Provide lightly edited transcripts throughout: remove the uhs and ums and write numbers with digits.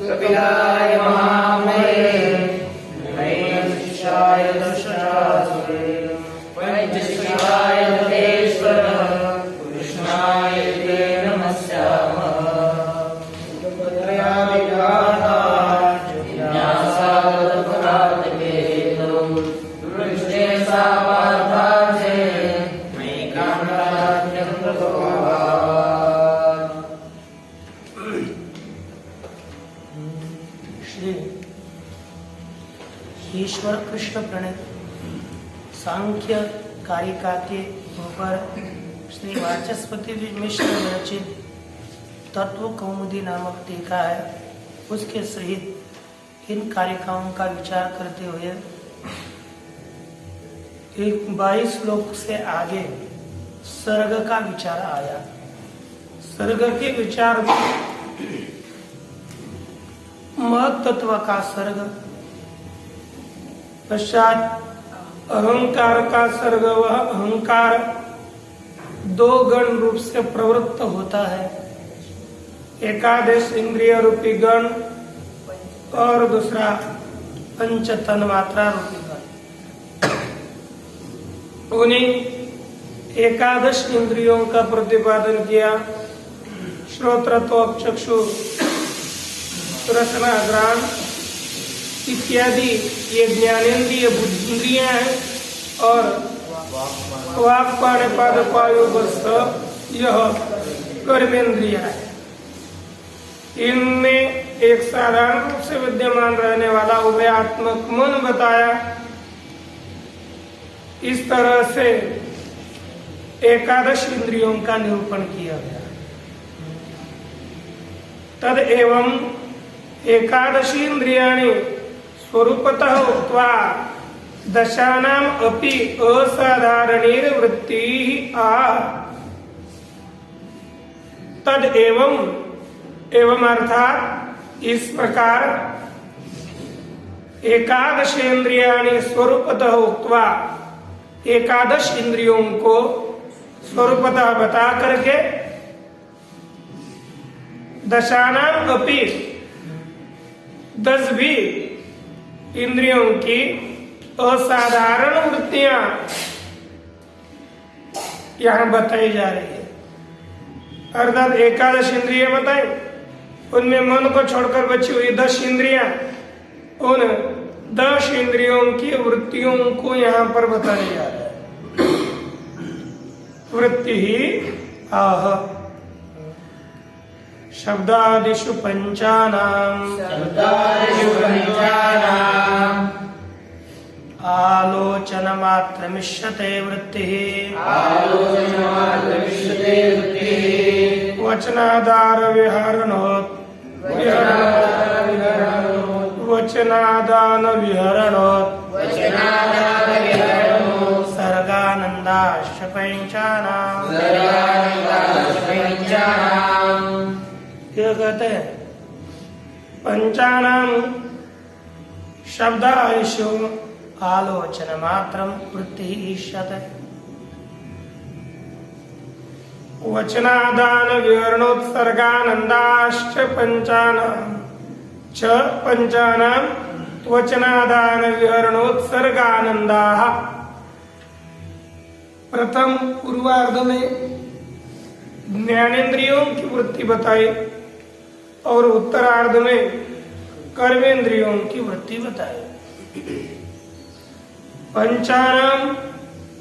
कपिलाय महामये नैमिषाय दशासुरे पंचशिवाय महेश्वर कृष्णाय ते नमस्यामः ईश्वर कृष्ण प्रणीत सांख्य कारिका के ऊपर श्री वाचस्पति मिश्र रचित तत्व कौमुदी नामक टीका है। उसके सहित इन कारिकाओं का विचार करते हुए 22 श्लोक से आगे सर्ग का विचार आया। सर्ग के विचार में महत् तत्व का सर्ग, पश्चात अहंकार का सर्ग। वह अहंकार दो गण रूप से प्रवृत्त होता है, एकादश इंद्रिय रूपी गण और दूसरा पंच तन्मात्रा रूपी गण। उन्हीं एकादश इंद्रियों का प्रतिपादन किया। श्रोत्र, त्वक, चक्षु, रसना, घ्राण इत्यादि ये ज्ञानेन्द्रिय बुद्धिन्द्रियां हैं और वाक्, पाणिपाद, पायु, बस्त यह कर्मेंद्रिया है। इनमें एक साधारण रूप से विद्यमान रहने वाला उभयात्मक मन बताया। इस तरह से एकादश इंद्रियों का निरूपण किया गया। तद एवं एकादशी इंद्रियाणि स्वरूपतः उक्त्वा दशानाम अपि असाधारणीर वृत्तिः आह। तद एवं अर्थात इस प्रकार एकादशेन्द्रियाणि स्वरूपतः उक्त्वा एकादश इंद्रियों को स्वरूपतः बता करके दशानाम अपि 10 भी इंद्रियों की असाधारण वृत्तियां यहां बताई जा रही है। अर्थात एकादश इंद्रिय बताई, उनमें मन को छोड़कर बची हुई 10 इंद्रियां, उन 10 इंद्रियों की वृत्तियों को यहां पर बताया जा रहा है। वृत्ति ही आह शब्दादिषु पंचानाम आलोचन मात्रमिष्यते वृत्तिः वचनादार विहरणोत् वचनादान विहरणोत् सर्गानन्दाश्च पंचानाम। क्या कहते हैं? पंचानाम शब्दादिषु आलोचन मात्रम वृत्ति ईष्यते वचनादान विवरणोत्सर्गानन्दाश्च पंचानाम च पंचानाम वचनादान विवरणोत्सर्गानन्दाः। प्रथम पूर्वार्ध में ज्ञानेन्द्रियों की वृत्ति बताई और उत्तरार्ध में कर्मेंद्रियों की वृत्ति बताई। पंचानाम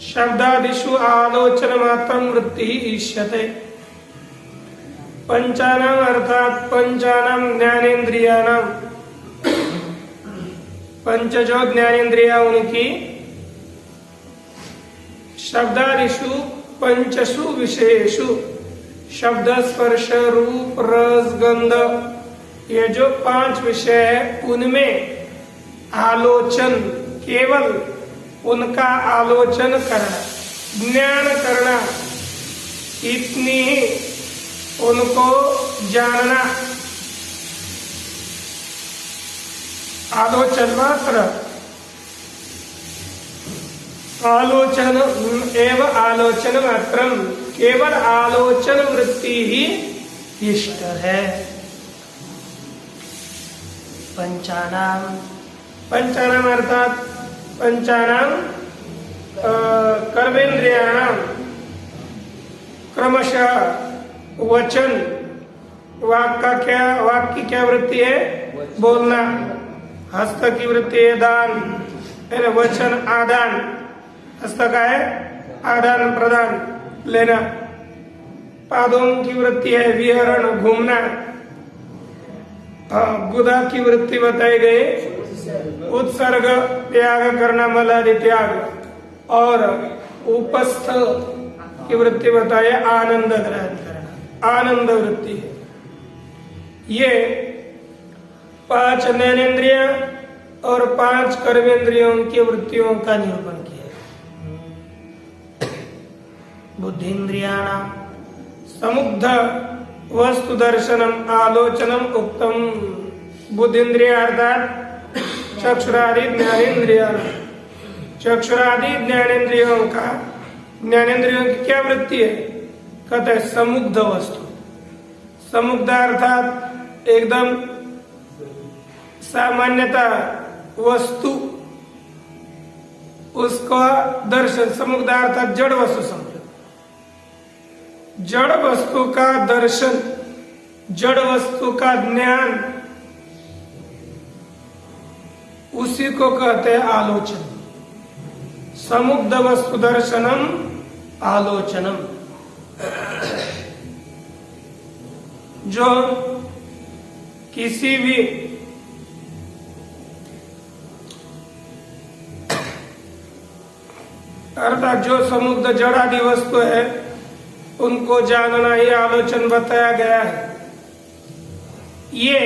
शब्दादिषु आलोचन मात्रम वृत्ति ईष्यते। पंचानाम अर्थात पंचानाम ज्ञानेन्द्रियाणाम, पंच जो ज्ञानेन्द्रिया उनकी, शब्दादिषु पंचसु विषयेषु शब्द, स्पर्श, रूप, रस, गंध, ये जो 5 विषय है उनमें आलोचन, केवल उनका आलोचन करना, ज्ञान करना, इतनी ही उनको जानना, आलोचन मात्र। आलोचन एवं आलोचन मात्रम, केवल आलोचन वृत्ति ही इष्ट है। पंचानाम, पंचानाम अर्थात पंचानाम कर्मेंद्रियाणाम क्रमशः वचन, वाक की क्या वृत्ति है? बोलना। हस्त की वृत्ति है दान, है वचन आदान। हस्त का है आदान प्रदान, लेना। पादों की वृत्ति है विहरण, घूमना। गुदा की वृत्ति बताई गई उत्सर्ग, त्याग करना, मलादि त्याग। और उपस्थ की वृत्ति बताई आनंद ग्रहण करना, आनंद वृत्ति है। ये 5 ज्ञानेन्द्रिय और 5 कर्मेंद्रियों की वृत्तियों का निरूपण किया। बुद्धिन्द्रियाणाम समुग्ध वस्तु दर्शनम आलोचनम उक्तम। बुद्धिन्द्रिय अर्थात चक्षुरादि ज्ञानेन्द्रिय, चक्षुरादि ज्ञानेन्द्रियों का, ज्ञानेन्द्रियों की क्या वृत्ति है? कहते हैं समुग्ध वस्तु। समुग्ध अर्थात एकदम सामान्यता वस्तु, उसका दर्शन। समुग्ध अर्थात जड़ वस्तु समझो, जड़ वस्तु का दर्शन, जड़ वस्तु का ज्ञान, उसी को कहते हैं आलोचन। समुग्ध वस्तु दर्शनम आलोचनम। जो किसी भी अर्थात जो समुग्ध जड़ादि वस्तु है उनको जानना ही आलोचन बताया गया है। ये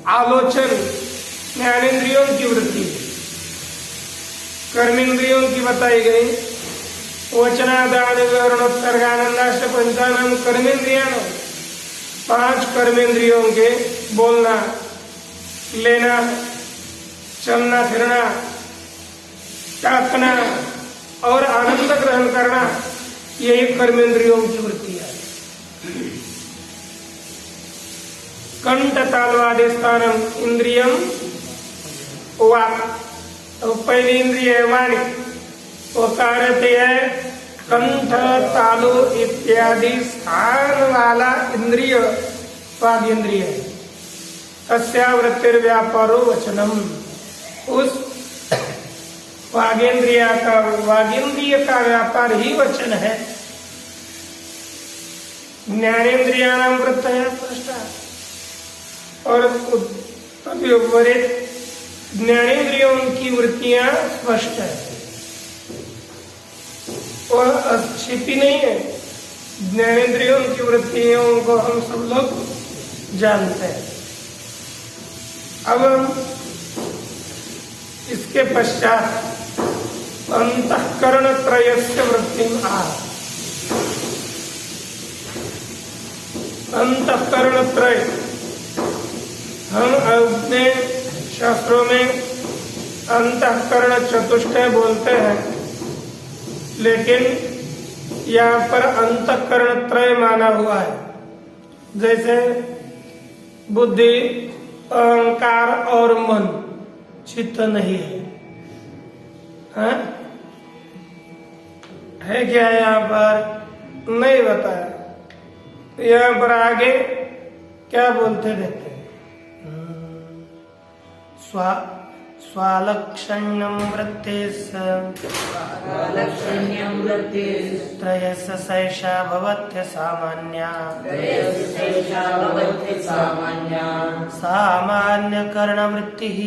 आलोचन ज्ञानेन्द्रियों की वृत्ति, कर्मेंद्रियों की बताई गई। वचनादान विवरणोत्सर्गानंदाश्च पंचानाम कर्मेंद्रियाणाम, 5 कर्मेंद्रियों के बोलना, लेना, चलना फिरना, ताकना और आनंद ग्रहण करना, यही कर्मेंद्रियों की वृत्ति है। कंठ तालवादे स्थानम इंद्रियम वाक। तो पहली इंद्रिय है वाणी, वो कार्य है कंठ तालु इत्यादि स्थान वाला इंद्रिय वाग इंद्रिय है। तस्या वृत्तिर व्यापारो वचनम। उस वागेंद्रिय का व्यापार ही वचन है। ज्ञानेन्द्रियाणाम वृत्तया स्पष्टा, और ज्ञानेन्द्रियों की वृत्तियां स्पष्ट है, वह छिपी नहीं है। ज्ञानेन्द्रियों की वृत्तियों को हम सब लोग जानते हैं। अब हम इसके पश्चात अंतःकरण त्रयस्य वृत्तिम आह। अंतःकरण त्रय हम अपने शास्त्रों में अंतःकरण चतुष्टय बोलते हैं, लेकिन यहाँ पर अंतःकरण त्रय माना हुआ है। जैसे बुद्धि, अहंकार और मन, चित्त नहीं है। हाँ? है क्या यहाँ पर? नहीं बताया। यहाँ पर आगे क्या बोलते रहते हैं? स्वालक्षण्यं वृत्तिस् त्रयस्य सैषा भवत्य सामान्या। सामान्यकरणवृत्तिः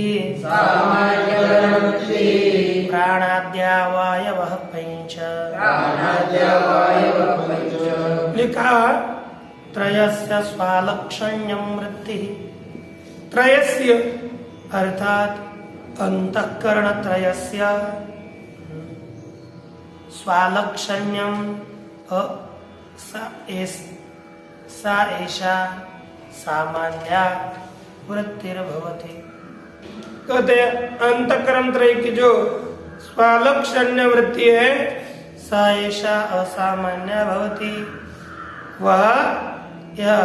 प्राणाद्या वायवः पञ्च। लिखा त्रयस्य स्वालक्षण्यं वृत्तिः। त्रयस्य अर्थात अंतःकरण त्रयस्य स्वालक्षण्यम सा एषा सामान्या वृत्तिर्भवति। कहते अंतःकरण त्रय की जो स्वालक्षण्य वृत्ति है, सा एषा असामान्या भवति, वह यह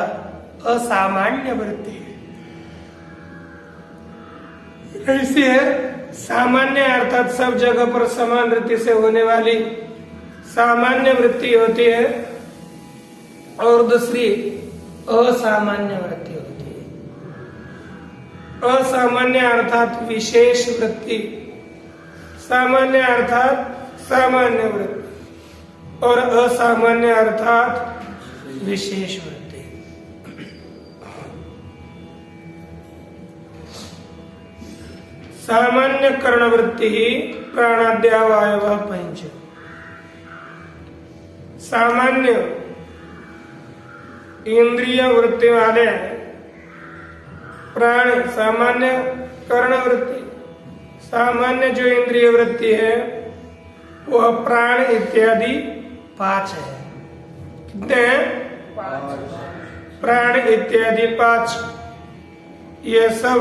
असामान्य वृत्ति है। ऐसी है सामान्य अर्थात सब जगह पर समान रीति से होने वाली सामान्य वृत्ति होती है और दूसरी असामान्य वृत्ति होती है। असामान्य अर्थात विशेष वृत्ति, सामान्य अर्थात सामान्य वृत्ति और असामान्य अर्थात विशेष वृत्ति। सामान्य कर्णवृत्ति प्राणाद्यावयव पंच। सामान्य इंद्रिय वृत्ति वाले प्राण, सामान्य कर्णवृत्ति, सामान्य जो इंद्रिय वृत्ति है वह प्राण इत्यादि 5 है। कितने हैं? प्राण इत्यादि 5। ये सब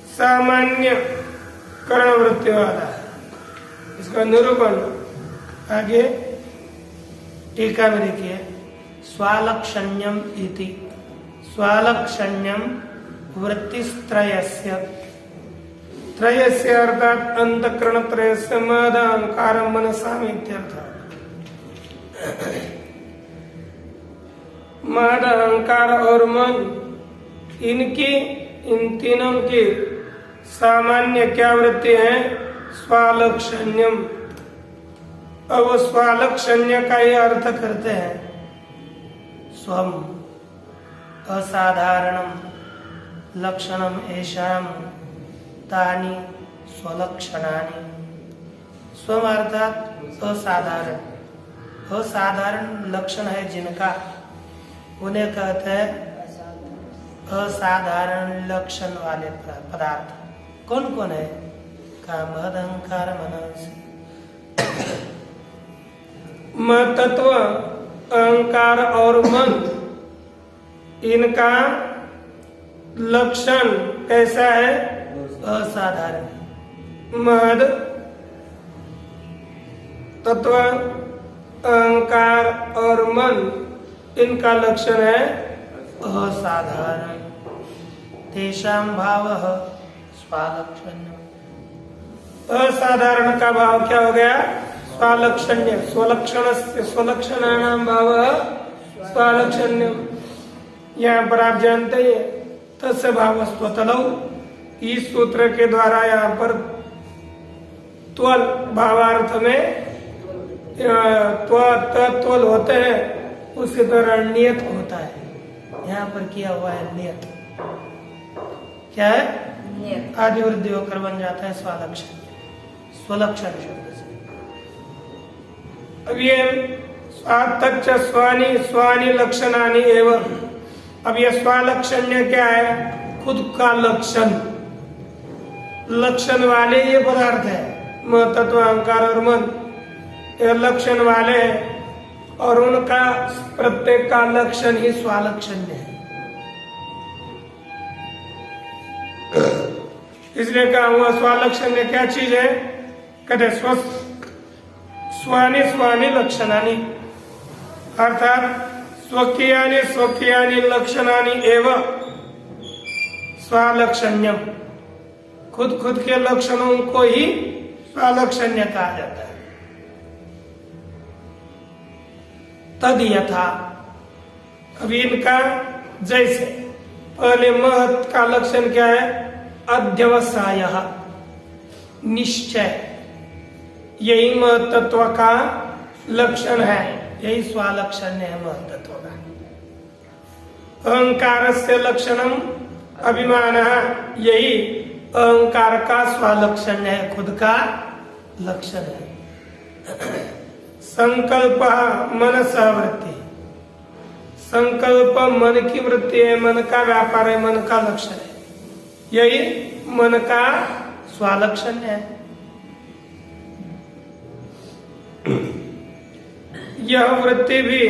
सामान्य कर्णवृत्ति वाला है। इसका निरूपण आगे टीका में देखिए। स्वालक्षण्यम इति स्वालक्षण्यम वृत्तिस्त्रयस्य, त्रयस्य अर्थात अंतःकरण त्रयस्य मद अहंकार मनसा इत्यर्थ। मद अहंकार और मन, इनकी इन तीनों की सामान्य क्या वृत्ति है? स्वालक्षण्यम। अब वो स्वालक्षण्य का ये अर्थ करते हैं स्वम असाधारणम लक्षणम एषाम तानि स्वलक्षणानि। स्वम अर्थात असाधारण, असाधारण लक्षण है जिनका, उन्हें कहते हैं असाधारण लक्षण वाले पदार्थ। कौन कौन है? काम अहंकार मनस। तत्व अहंकार और मन, इनका लक्षण कैसा है? असाधारण। महद तत्व अहंकार और मन, इनका लक्षण है असाधारण। तेषां भावः स्वालक्षण्य। असाधारण का भाव क्या हो गया? स्वालक्षण्य। स्वलक्षणस्य स्वलक्षणानां भावः स्वालक्षण्य। यहाँ पर आप जानते हैं तस्य भावस्त्वतलौ, इस सूत्र के द्वारा यहाँ पर त्वल भावार्थ में त्वल होते हैं, उसी तरह नियत होता है। यहाँ पर किया हुआ है नियत। क्या है? नियत। आदि वृद्धि होकर बन जाता है स्वालक्षण, स्वलक्षण शब्द से। अब ये स्वातच्च स्वानि स्वानि लक्षणानि एवं। अब ये स्वालक्षण्य क्या है? खुद का लक्षण, लक्षण वाले ये पदार्थ है। तत्व अहंकार और मन ये लक्षण वाले हैं और उनका प्रत्येक का लक्षण ही स्वालक्षण्य है। इसलिए कहा हुआ स्वालक्षण्य क्या चीज है? कहते स्वानि स्वानि लक्षणानि, अर्थात स्वकीयानि स्वकीयानि लक्षणानि एवं स्वालक्षण्यम। खुद खुद के लक्षणों को ही स्वालक्षण्य कहा जाता है। तद यथा, अभी इनका जैसे पहले महत का लक्षण क्या है? अध्यवसायः, निश्चय। यही महत्त्व का लक्षण है, यही स्वालक्षण्य है महत्त्व का। अहंकारस्य लक्षणम अभिमानः, यही अहंकार का स्वालक्षण्य है, खुद का लक्षण है। संकल्प मनसा वृत्ति, संकल्प मन की वृत्ति है, मन का व्यापार है, मन का लक्षण है, यही मन का स्वालक्षण्य है। यह वृत्ति भी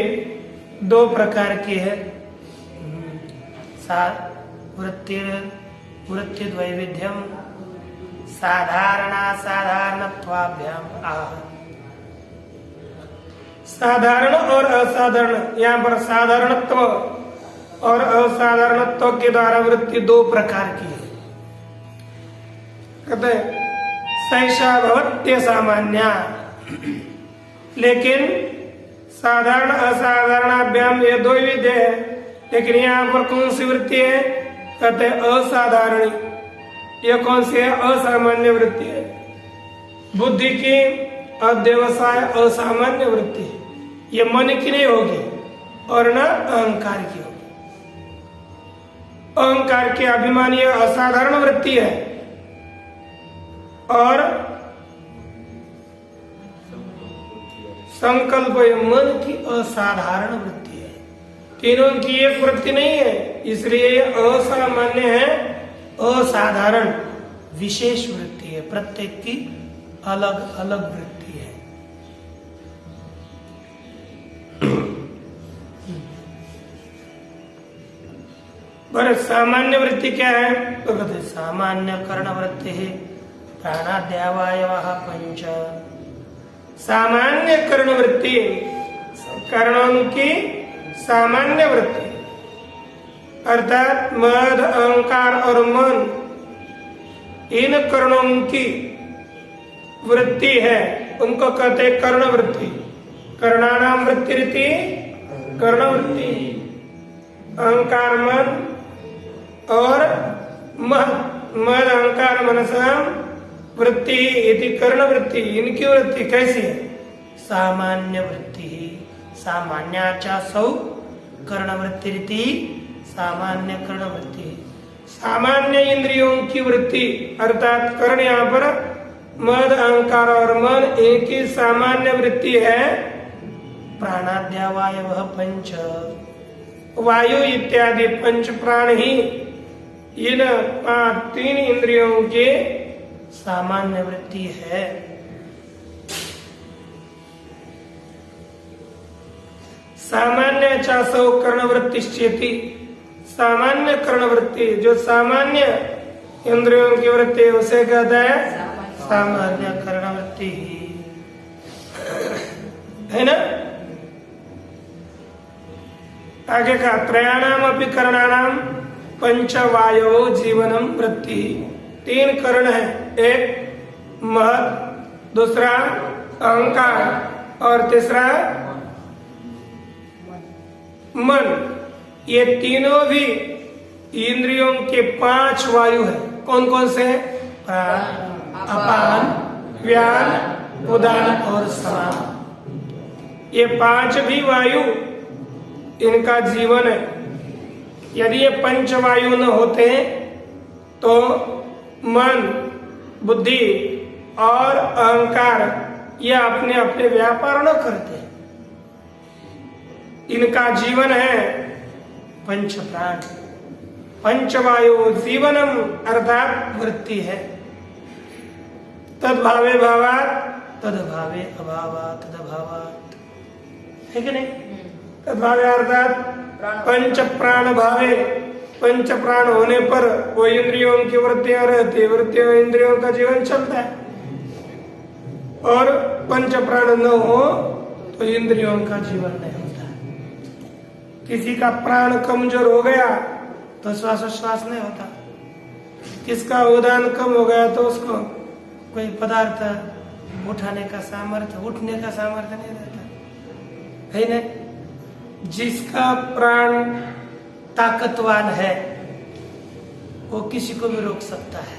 2 प्रकार की है। वृत्ति द्वैविध्यम साधारणा साधारणत्वाभ्याम आह। साधारण और असाधारण, यहाँ पर साधारणत्व और असाधारणत्व के द्वारा वृत्ति दो प्रकार की है। कहते हैं सैषा भवत्य सामान्य, लेकिन साधारण असाधारणाभ्याम ये दो ही विधि है, लेकिन यहाँ पर कौन सी वृत्ति है? कहते हैं असाधारणी। यह कौन सी है? असामान्य वृत्ति है। बुद्धि की अध्यवसाय असामान्य वृत्ति है, ये मन की नहीं होगी और न अहंकार की होगी। अहंकार के अभिमान यह असाधारण वृत्ति है और संकल्प मन की असाधारण वृत्ति है। तीनों की एक वृत्ति नहीं है, इसलिए यह असामान्य है, असाधारण विशेष वृत्ति है। प्रत्येक की अलग अलग वृत्ति है। पर सामान्य वृत्ति क्या है? तो कहते सामान्य कर्ण वृत्ति है प्राणाद्यावायवः पंच। सामान्य कर्ण वृत्ति, कर्णों की सामान्य वृत्ति अर्थात मद, अहंकार और मन, इन कर्णों की वृत्ति है, उनको कहते कर्ण वृत्ति। कर्णानाम वृत्ति रीति कर्ण वृत्ति। अहंकार मन और मद अहंकार मनसाम वृत्ति इति कर्ण वृत्ति, इनकी वृत्ति कैसी है? सामान्य वृत्ति। सामान्याचा सौ कर्ण वृत्ति रीति सामान्य कर्ण वृत्ति। सामान्य इंद्रियों की वृत्ति अर्थात कर्ण, यहाँ पर मद अहंकार और मन एक ही सामान्य वृत्ति है। प्राणाद्यावायवः पंच, वायु इत्यादि पंच प्राण ही इन तीन इंद्रियों के सामान्य वृत्ति है। सामान्य चासौ कर्ण वृत्तिश्चेति, सामान्य कर्ण वृत्ति, जो सामान्य इंद्रियों की वृत्ति है उसे कहता है सामान्य कर्ण वृत्ति, है ना। आगे का त्रयाणाम अपि कर्णानाम पंचवायो जीवनम वृत्ति। तीन कर्ण है, एक महत, दूसरा अहंकार और तीसरा मन। ये तीनों भी इंद्रियों के पांच वायु है। कौन कौन से? प्राण, अपान, व्यान, उदान और समान। ये पांच भी वायु इनका जीवन है। यदि ये पंच वायु न होते तो मन, बुद्धि और अहंकार ये अपने अपने व्यापार न करते। इनका जीवन है पंच प्राण। पंचवायु जीवनम अर्थात वृत्ति है। तद्भावे भावात् तद्भावे अभावात् तद्भावात्, है कि नहीं? तद्भावे अर्थात पंच प्राण भावे, पंच प्राण होने पर वो इंद्रियों की वृत्तियां रहती है, वृत्तियों इंद्रियों का जीवन चलता है। और पंच प्राण न हो तो इंद्रियों का जीवन नहीं होता। किसी का प्राण कमजोर हो गया तो श्वासोच्छ्वास नहीं होता। किसका उदान कम हो गया तो उसको कोई पदार्थ उठाने का सामर्थ्य, उठने का सामर्थ्य नहीं रहता, है ना। जिसका प्राण ताकतवान है वो किसी को भी रोक सकता है।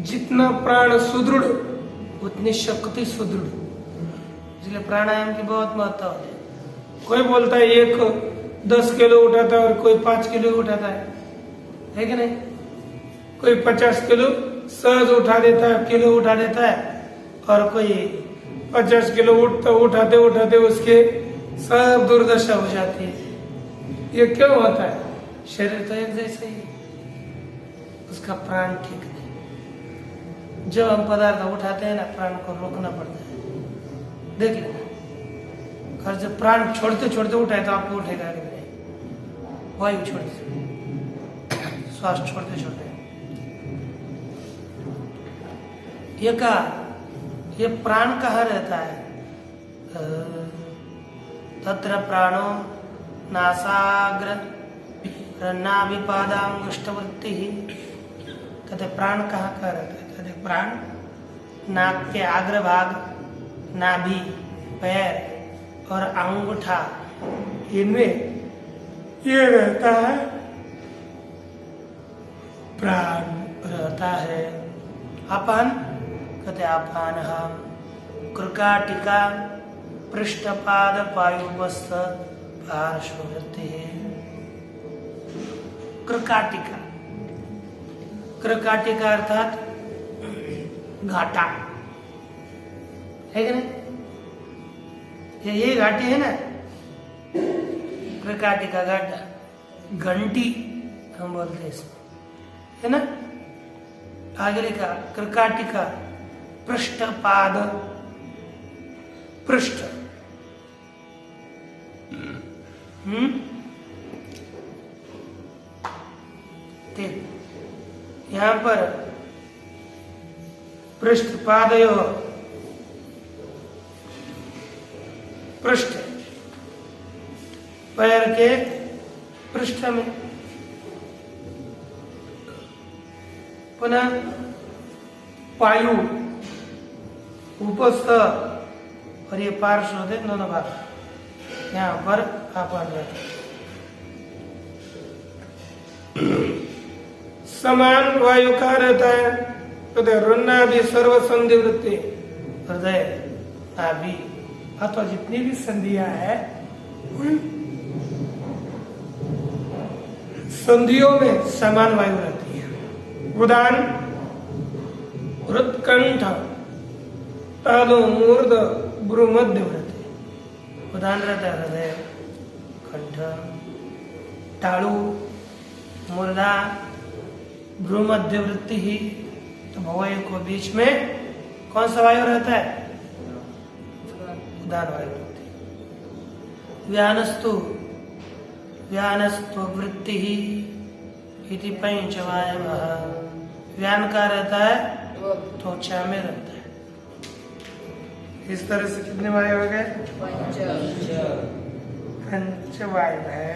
जितना प्राण सुदृढ़ उतनी शक्ति सुदृढ़, इसलिए प्राणायाम की बहुत महत्व है। कोई बोलता है एक 10 किलो उठाता है और कोई 5 किलो उठाता है कि नहीं। कोई 50 किलो सहज उठा देता है, किलो उठा देता है, और कोई 50 किलो उठाते उठाते उसके सब दुर्दशा हो जाती है। ये क्यों होता है? शरीर तो एक जैसे ही, उसका प्राण ठीक नहीं। जब हम पदार्थ उठाते हैं ना, प्राण को रोकना पड़ता है। देख लेना, और जब प्राण छोड़ते छोड़ते उठाए तो आपको उठेगा कि नहीं। वायु छोड़ते, श्वास छोड़ते छोड़ते ये कहा ये प्राण कहाँ रहता है? तत्र प्राणो नासाग्र नाभिपादांगुष्ठवृत्ति। कहते प्राण कहाँ का रहता है? कहते प्राण नाक के अग्रभाग, नाभि, पैर और अंगूठा, इनमें ये रहता है, प्राण रहता है। अपान कहते अपान हम कृकाटिका पृष्ठपाद पायुपस्थ पार्श्ववृत्ति है। कृकाटिका, कृकाटिका अर्थात घाटा है कि नहीं? ये घाटी है ना, कृकाटिका घाटा, घंटी हम बोलते हैं इसमें, है ना? आगे लिखा कृकाटिका पृष्ठपाद, पृष्ठ, यहाँ पर पृष्ठपादयो, पृष्ठ, पैर के पृष्ठ में, पुनः पायु, उपस्थ और ये पार्श्व होते दोनों भाग, यहाँ पर आपान रहते। समान वायु का रहता है? हृदय रुन्नाभि सर्व संधि वृत्ति, हृदय, नाभि अथवा जितनी भी संधियां है उन संधियों में समान वायु रहती है। उदान हृदकंठ तालु मूर्ध भ्रूमध्य वृत्ति। उदान रहता है हृदय, कंठ, तालु, मूर्धा, भ्रूमध्य वृत्ति ही। तो भवय को बीच में कौन सा वायु रहता है? उदान वायु रहती है। व्यानस्तु वृत्ति ही इति पंचवायवः। व्यान का रहता है त्वचा में रहता है। इस तरह से कितने वायु हो गए? पंच वायु है।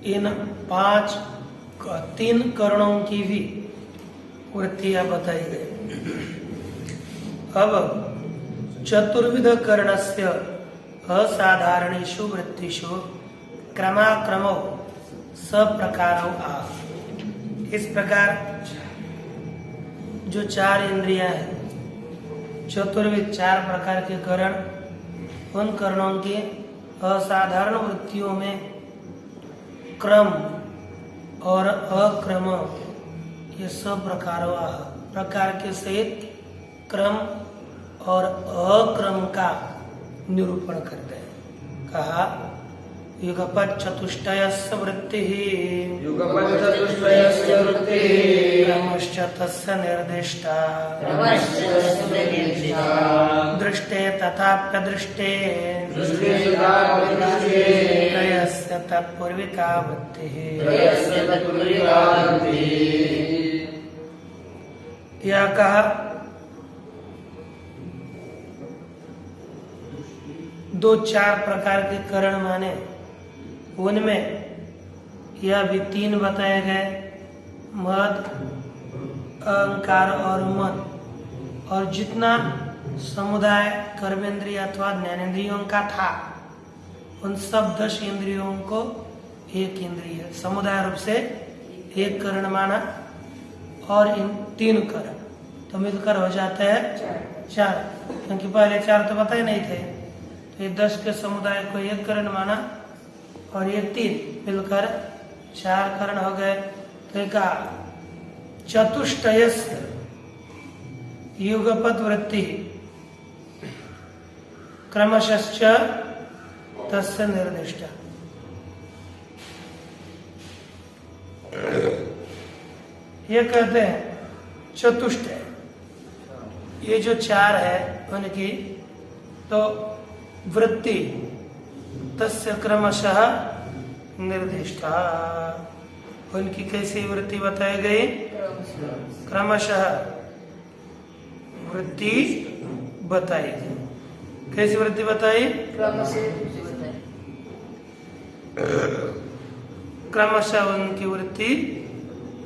इन 3 करणों की भी वृत्तियां बताई गई। अब चतुर्विध करणस्य असाधारणेषु वृत्तिषु क्रमाक्रमो सप्रकारो आह। इस प्रकार जो 4 इंद्रियां हैं, चतुर्विध 4 प्रकार के करण, उन करणों की असाधारण वृत्तियों में क्रम और अक्रम, ये सब प्रकार के सहित क्रम और अक्रम का निरूपण करते हैं। कहा युगपत् चतुष्टयस्य वृत्तिः क्रमश्च तस्य निर्दिष्टा दृष्टे तथाप्यदृष्टे त्रयस्य तत्पूर्विका वृत्तिः। यह कहा 2-4 प्रकार के करण माने, उनमें यह भी 3 बताए गए, मद, अहंकार और मन। और जितना समुदाय कर्मेंद्रिय अथवा ज्ञानेन्द्रियों का था, उन सब 10 इंद्रियों को एक इंद्रिय समुदाय रूप से एक करण माना, और इन 3 करण तो मिलकर हो जाते हैं 4, क्योंकि पहले 4 तो बताए नहीं थे। तो ये 10 के समुदाय को एक करण माना और ये 3 मिलकर 4 करण हो गए। तो कहा चतुष्टयस्य युगपत् वृत्ति क्रमशश्च तस्य निर्दिष्टा। ये कहते हैं चतुष्टय, ये जो 4 है उनकी तो वृत्ति तस्य क्रमशः निर्दिष्टा। उनकी कैसी वृत्ति बताई गई? क्रमशः वृत्ति बताई गई। कैसी वृत्ति बताई? क्रमशः उनकी वृत्ति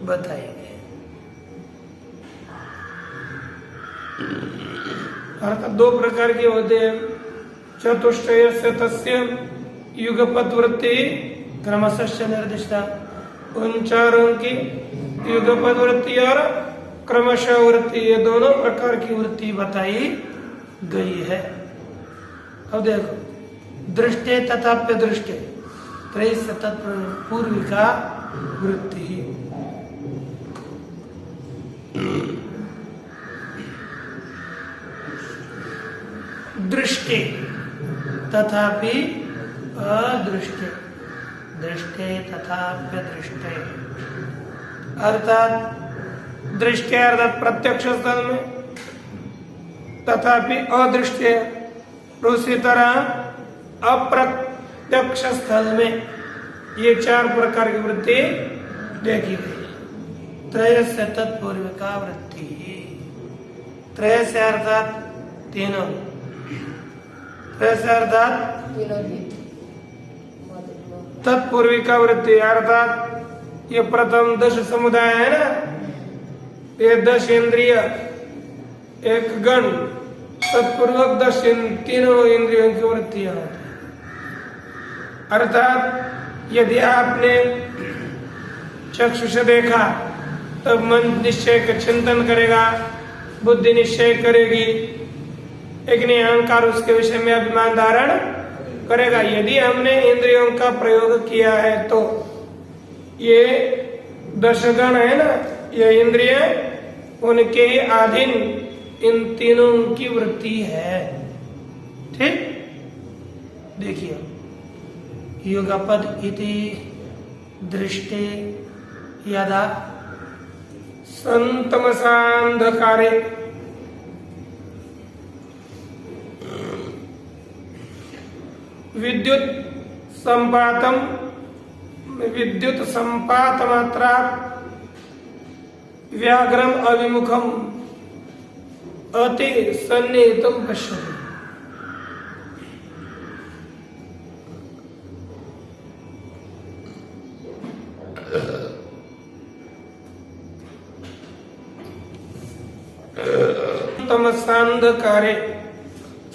बताई गई। अर्थात दो प्रकार के होते हैं। चतुष्टय से तस्य युगपत वृत्ति क्रमशः निर्दिष्टा। उन चारों की युगपत वृत्ति और क्रमशः वृत्ति, ये दोनों प्रकार की वृत्ति बताई गई है। अब देखो, दृष्टे तथाप्य दृष्टे त्रयस्य तत्पूर्विका वृत्ति। दृष्टे तथापि अदृष्टे, दृष्टे तथाप्य दृष्टे, अर्थात दृष्टे अर्थात प्रत्यक्ष स्थल में, तथापि अदृष्टे उसी तरह अप्रत्यक्ष स्थल में, ये चार प्रकार की वृत्ति देखी गई। त्रयस्य तत्पूर्विका वृत्ति, त्रयस्य अर्थात तीनों, त्रयस्य अर्थात तत्पूर्विका वृत्ति अर्थात ये प्रथम 10 समुदाय है ना, ये 10 इंद्रिय एक गण, तत्पूर्वक 10 तीनों इंद्रियों की वृत्तियां होती है। अर्थात यदि आपने चक्षु से देखा तब मन निश्चय का चिंतन करेगा, बुद्धि निश्चय करेगी, एक नहीं अहंकार उसके विषय में अभिमान धारण करेगा। यदि हमने इंद्रियों का प्रयोग किया है तो ये 10 गण है ना, ये इंद्रिय उनके अधीन इन तीनों की वृत्ति है। ठीक, देखिए, युगपद इति दृष्टे यदा संतमसांधकारे विद्युत संपात मात्रा व्याघ्रम अभिमुखम अति सन्निहितम पश्यति।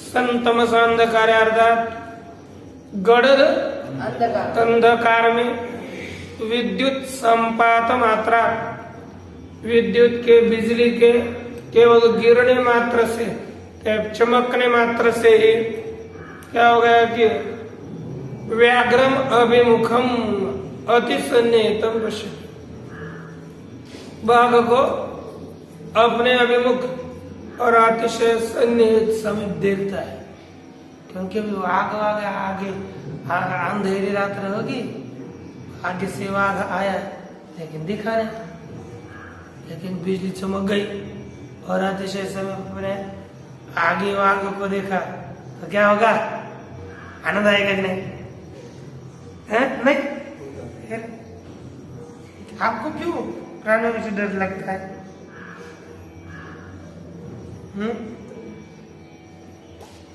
संतमसांधकारे अर्थात गड़द अंधकार में विद्युत संपात मात्रा, विद्युत के बिजली के केवल गिरने मात्र से, चमकने मात्र से ही क्या हो गया कि व्याघ्रम अभिमुखम अति सन्निहितम पश्यति, बाघ को अपने अभिमुख और अतिशय सन्निहित समीप देखता है। क्योंकि आगे अंधेरी रात होगी, आगे से वाघ आया लेकिन दिखा नहीं, लेकिन बिजली चमक गई और अतिशय समीप में आगे वाघ को देखा तो क्या होगा? आनंद आएगा कि नहीं? है नहीं? आपको क्यों प्राणों में से डर लगता है?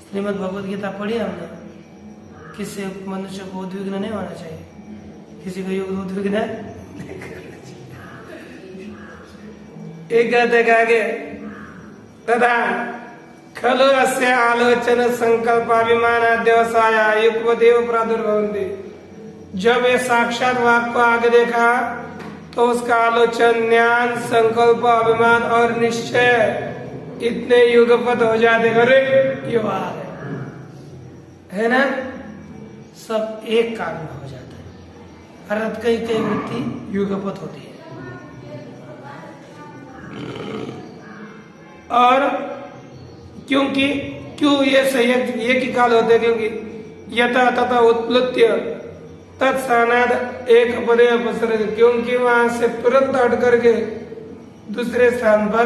श्रीमद् भगवद गीता पढ़ी हमने, किसी मनुष्य को उद्विग्न नहीं होना चाहिए, किसी को योग उद्विग्न नहीं करना चाहिए। एक कहते आगे तथा खलु अस्य आलोचन संकल्पाभिमानाद्यवसाया युक्वदेव प्रादुर्भवन्ति। जब ये साक्षात वाक को आगे देखा तो उसका आलोचन, ज्ञान, संकल्प, अभिमान और निश्चय इतने युगपत हो जाते। अरे ये वाह है ना, सब एक काल में हो जाता है। अर्थात कई कई वृत्ति युगपत होती है। और क्योंकि क्यों ये संयुक्त एक ही काल होते? क्योंकि यथा तथा उत्प्लुत्य तत्सानाद एक पदे अपसरति, क्योंकि वहां से तुरंत हट करके दूसरे स्थान पर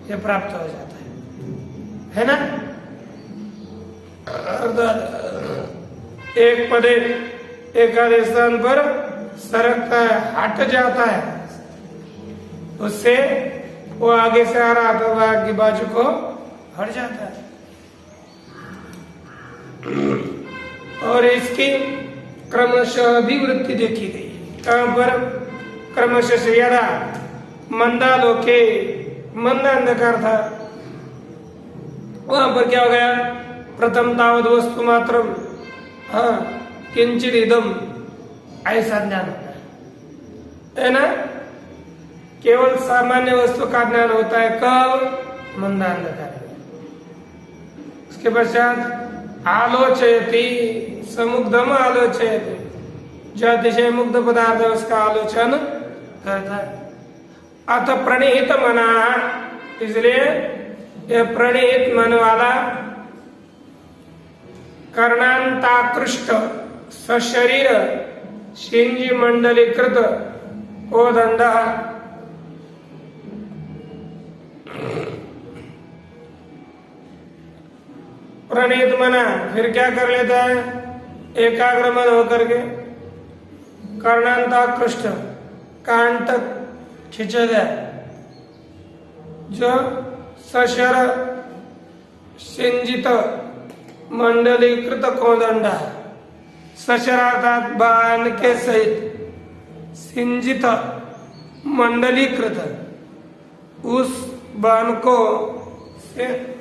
यह प्राप्त हो जाता है ना। अर्थात एक पदे एक आधे स्थान पर सरकता है, हट जाता है, उससे वो आगे से आ रहा था वह आगे बाजू को हट जाता है। और इसकी क्रमशः अभिवृद्धि देखी गई। कहां पर? क्रमशः से यदा मंदालोके, मंद अंधकार था, वहां पर क्या हो गया? प्रथम तावत वस्तु मात्र किंचित इदम, ऐसा ज्ञान होता है ना। केवल सामान्य वस्तु का ज्ञान होता है कब? मंदांधकार। उसके पश्चात आलोचयति, समुग्धम आलोचयति, जो अतिशय मुग्ध पदार्थ है उसका आलोचन करता है। अतः प्रणीत मना, इसलिए यह प्रणीत मन वाला कर्णांताकृष्ट सशरीर शिंजी मंडलीकृत कोदंड, प्रणीत मना फिर क्या कर लेता है? एकाग्र मन होकर के कर्णांताकृष्ट, कान तक खींचा गया, जो सशर सिंजित मंडलीकृत कोदंड, सशर अर्थात बाण के सहित, सिंजित मंडलीकृत, उस बाण को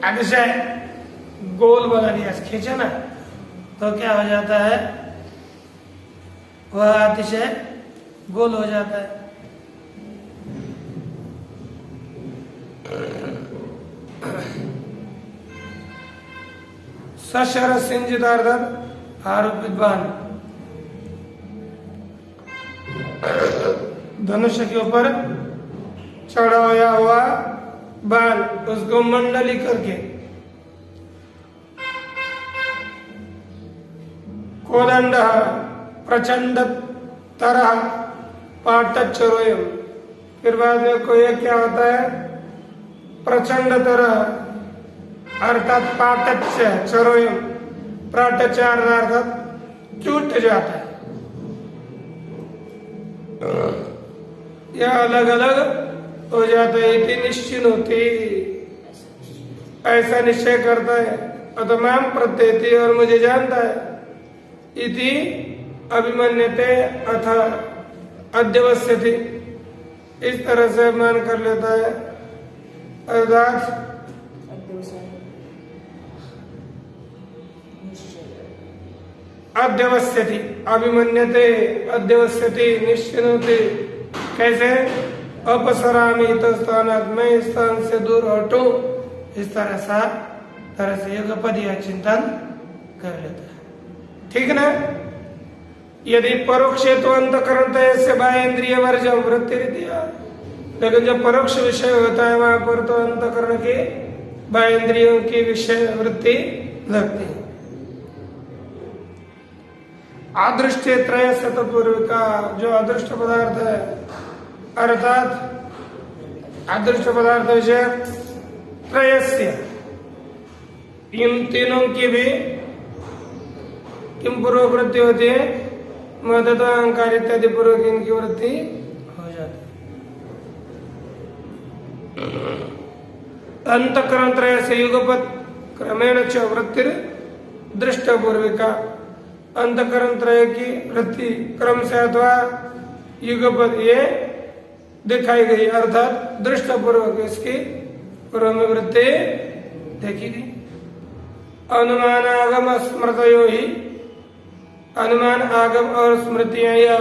अतिशय गोल बना दिया, खींचे ना तो क्या हो जाता है? वह अतिशय गोल हो जाता है। सशर सिंजित अर्थात आरोपित बाण, धनुष के ऊपर चढ़ाया हुआ बाण, उसको मंडली करके कोदंड प्रचंड तरह पाटचरोयम, फिर बाद में कोई क्या होता है? प्रचंड तरह अर्थात पाटच्य चरोयम, पाटच्य अर्थात टूट जाता है। यह अलग अलग हो जाता है। इति निश्चिन होती, ऐसा निश्चय करता है। अतमाम प्रत्येति, और मुझे जानता है। इति अभिमन्यते अथ अध्यवस्यति, इस तरह से मान कर लेता है। अर्थात अध्यवस्यति, अभिमन्यते अध्यवस्यति, निश्चिनोति, कैसे? अपसरामि तत्स्थानात्, मैं इस स्थान से दूर हटूं, इस तरह से युगपद यह चिंतन कर लेता है। ठीक ना? यदि परोक्षे तो अंतःकरण से बाह्येंद्रिय वर्जम वृत्ति रीतिया, लेकिन जब परोक्ष विषय होता है वहां पर तो अंतःकरण के बाह्येंद्रियों की विषय वृत्ति लगती है। अदृष्ट त्रय शतपूर्विका, जो अदृष्ट पदार्थ है, अर्थात अदृष्ट पदार्थ विषय त्रयस्य, इन तीनों की भी किम पूर्व वृत्ति होती है? मदद अहंकार इत्यादि पूर्वक इनकी वृत्ति हो जाती है। अंतःकरण त्रय से युगपत क्रमेण च वृत्ति दृष्ट पूर्विका, अंतःकरण त्रय की वृत्ति क्रम से अथवा युगपत ये दिखाई गई, अर्थात दृष्ट पूर्वक इसकी पूर्व में वृत्ति देखी गई। अनुमान आगम स्मृतयो ही, अनुमान आगम और स्मृतियां या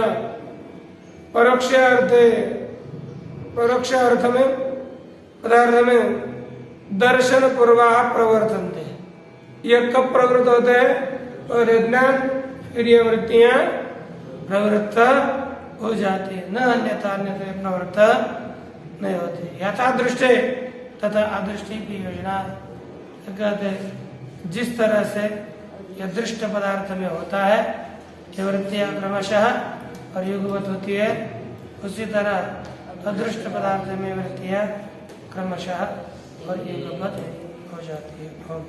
परोक्ष अर्थ में पदार्थ में दर्शन पूर्वा प्रवर्तन्ते, यह कब प्रवृत्त होते हैं? और ज्ञान फिर ये वृत्तियां प्रवृत्त हो जाती है, न अन्यथा प्रवृत्त नहीं होती। यथा दृष्टि तथा अदृष्टि की योजना कहते हैं। जिस तरह से यह दृष्ट पदार्थ में होता है ये वृत्तियां क्रमशः और युगवत होती है, उसी तरह अदृष्ट पदार्थ में वृत्तियां क्रमशः और युगवत हो जाती है। और